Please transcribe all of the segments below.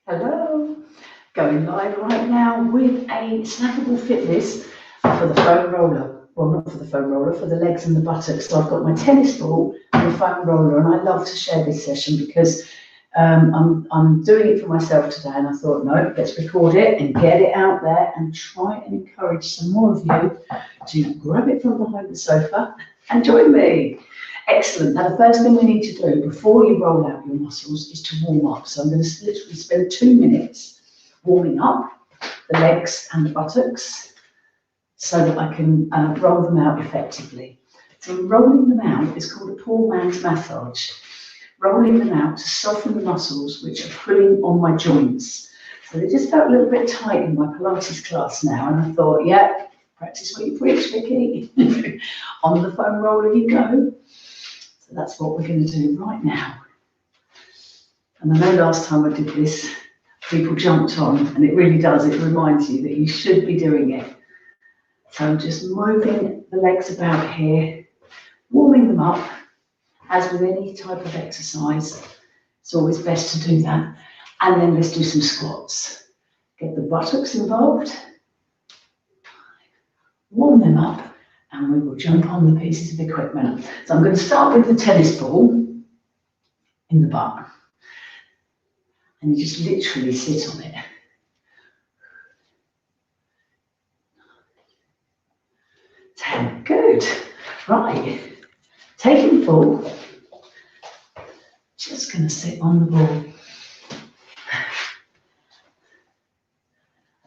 Hello, going live right now with a Snackable Fitness for the foam roller. Well, not for the foam roller, for the legs and the buttocks. So I've got my tennis ball and the foam roller, and I love to share this session because I'm doing it for myself today, and I thought, no, let's record it and get it out there and try and encourage some more of you to grab it from behind the sofa and join me. Excellent. Now, the first thing we need to do before you roll out your muscles is to warm up. So I'm going to literally spend 2 minutes warming up the legs and the buttocks so that I can roll them out effectively. So rolling them out is called a poor man's massage. Rolling them out to soften the muscles which are pulling on my joints. So they just felt a little bit tight in my Pilates class now, and I thought, yeah, practice what you preach, Vikki. On the foam roller you go. So that's what we're going to do right now. And I know last time I did this, people jumped on, and it really does. It reminds you that you should be doing it. So I'm just moving the legs about here, warming them up. As with any type of exercise, it's always best to do that. And then let's do some squats. Get the buttocks involved, warm them up, and we will jump on the pieces of equipment. So I'm going to start with the tennis ball in the butt. And you just literally sit on it. 10, good. Right, taking full. Just going to sit on the ball.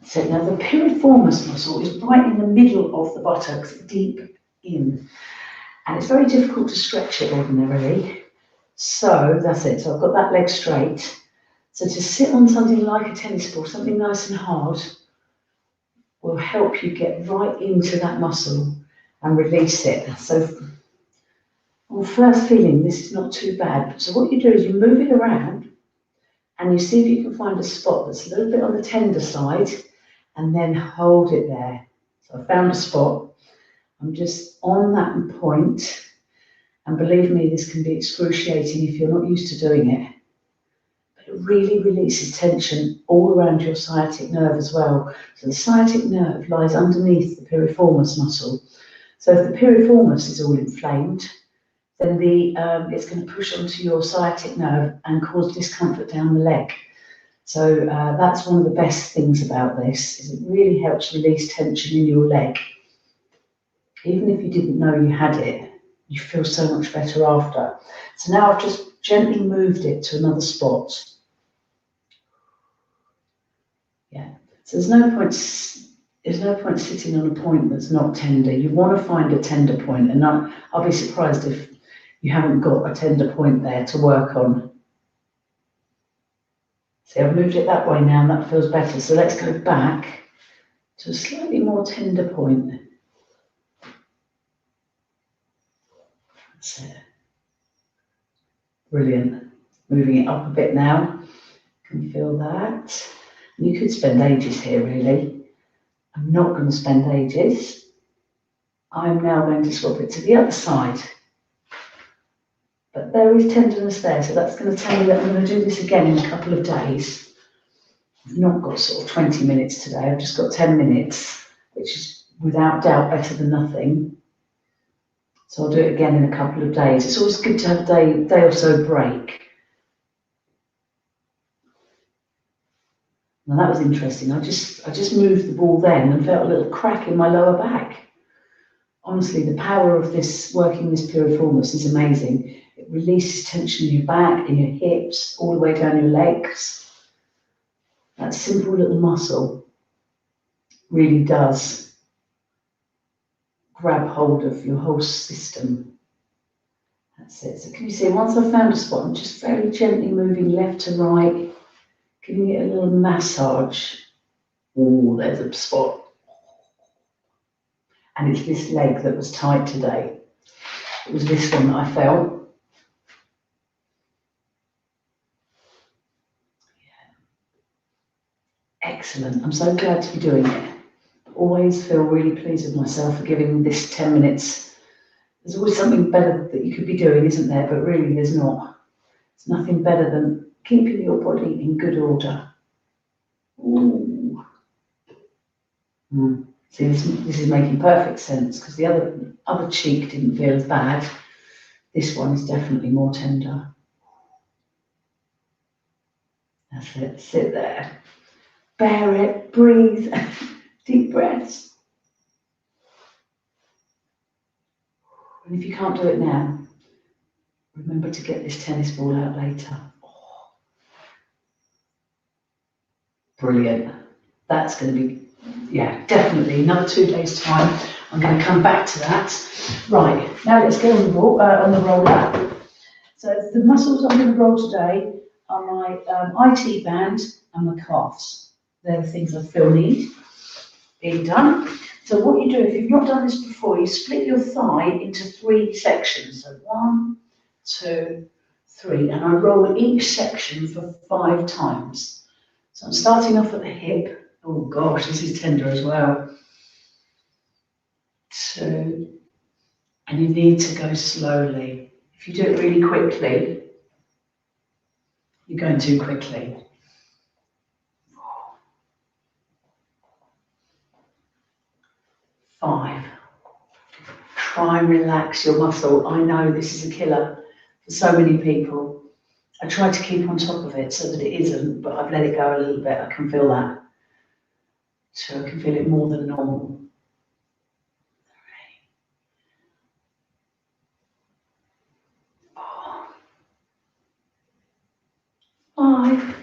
So now the piriformis muscle is right in the middle of the buttocks, deep in. And it's very difficult to stretch it ordinarily. So that's it. So I've got that leg straight. So to sit on something like a tennis ball, something nice and hard, will help you get right into that muscle and release it. So on first feeling, this is not too bad. So what you do is you move it around and you see if you can find a spot that's a little bit on the tender side and then hold it there. So I found a spot. I'm just on that point, and believe me, this can be excruciating if you're not used to doing it. But it really releases tension all around your sciatic nerve as well. So the sciatic nerve lies underneath the piriformis muscle. So if the piriformis is all inflamed, then it's going to push onto your sciatic nerve and cause discomfort down the leg. So that's one of the best things about this, is it really helps release tension in your leg. Even if you didn't know you had it, you feel so much better after. So now I've just gently moved it to another spot. Yeah, so there's no point sitting on a point that's not tender. You want to find a tender point, and I'll be surprised if you haven't got a tender point there to work on. See, I've moved it that way now, and that feels better. So let's go back to a slightly more tender point. That's it. Brilliant. Moving it up a bit now. Can you feel that? You could spend ages here, really. I'm not going to spend ages. I'm now going to swap it to the other side. But there is tenderness there, so that's going to tell me that I'm going to do this again in a couple of days. I've not got sort of 20 minutes today, I've just got 10 minutes, which is without doubt better than nothing. So I'll do it again in a couple of days. It's always good to have a day or so break. Now that was interesting. I just moved the ball then and felt a little crack in my lower back. Honestly, the power of this, working this piriformis, is amazing. It releases tension in your back, in your hips, all the way down your legs. That simple little muscle really does grab hold of your whole system. That's it. So can you see, once I've found a spot, I'm just very gently moving left to right, giving it a little massage. Oh, there's a spot. And it's this leg that was tight today. It was this one that I felt. Excellent. I'm so glad to be doing it. I always feel really pleased with myself for giving this 10 minutes. There's always something better that you could be doing, isn't there? But really, there's not. It's nothing better than keeping your body in good order. Ooh. See, this is making perfect sense because the other cheek didn't feel as bad. This one is definitely more tender. That's it, sit there. Bear it, breathe, deep breaths. And if you can't do it now, remember to get this tennis ball out later. Oh, brilliant. That's going to be, yeah, definitely another 2 days' time. I'm going to come back to that. Right, now let's go on the ball, on the roller. So the muscles I'm going to roll today are my IT band and my calves. They're the things I feel need being done. So what you do, if you've not done this before, you split your thigh into 3 sections. So 1, 2, 3, and I roll each section for 5 times. So I'm starting off at the hip. Oh gosh, this is tender as well. 2, and you need to go slowly. If you do it really quickly, you're going too quickly. 5. Try and relax your muscle. I know this is a killer for so many people. I try to keep on top of it so that it isn't, but I've let it go a little bit. I can feel that. So I can feel it more than normal. 5.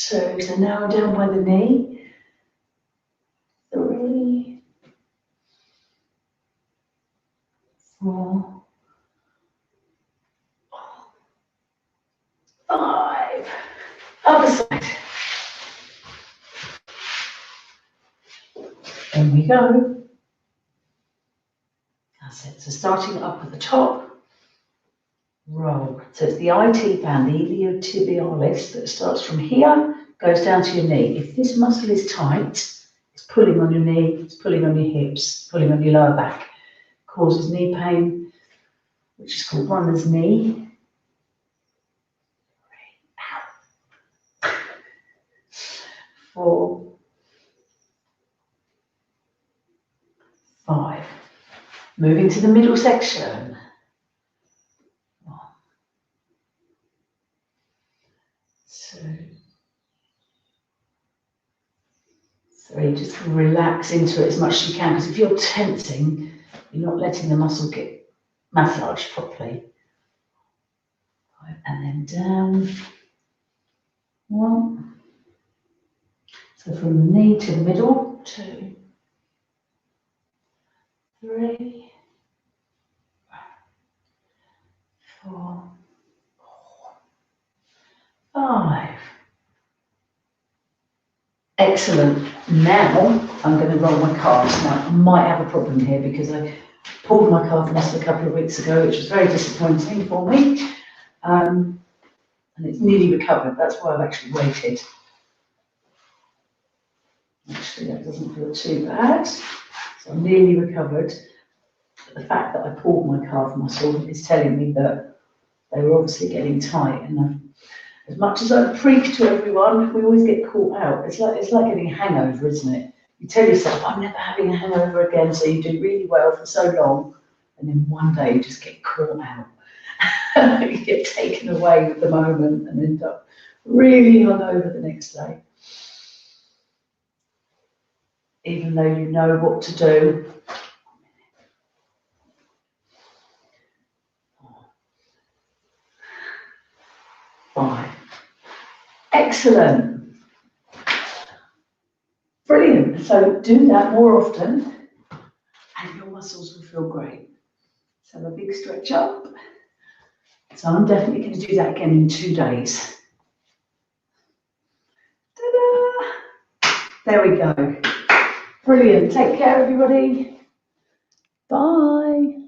2. So now I'm down by the knee. 3. 4. 5. Other side. There we go. That's it. So starting up at the top, roll. So it's the IT band, the iliotibialis, that starts from here, goes down to your knee. If this muscle is tight, it's pulling on your knee, it's pulling on your hips, pulling on your lower back. Causes knee pain, which is called runner's knee. 4. 5. Moving to the middle section. 1. 2. 3. Just relax into it as much as you can, because if you're tensing, you're not letting the muscle get massaged properly. 5. And then down. 1. So from the knee to the middle. 2. 3. 4. 5. Excellent. Now I'm going to roll my calves. Now I might have a problem here because I pulled my calf muscle a couple of weeks ago, which was very disappointing for me. And it's nearly recovered. That's why I've actually waited. Actually, that doesn't feel too bad. So I'm nearly recovered. But the fact that I pulled my calf muscle is telling me that they were obviously getting tight. And as much as I preach to everyone, we always get caught out. It's like getting a hangover, isn't it? You tell yourself, I'm never having a hangover again, so you do really well for so long, and then one day you just get caught out. You get taken away with the moment and end up really hungover the next day. Even though you know what to do. 5. Excellent. Brilliant. So do that more often and your muscles will feel great. So a big stretch up. So I'm definitely going to do that again in 2 days. Ta-da! There we go. Brilliant. Take care, everybody. Bye.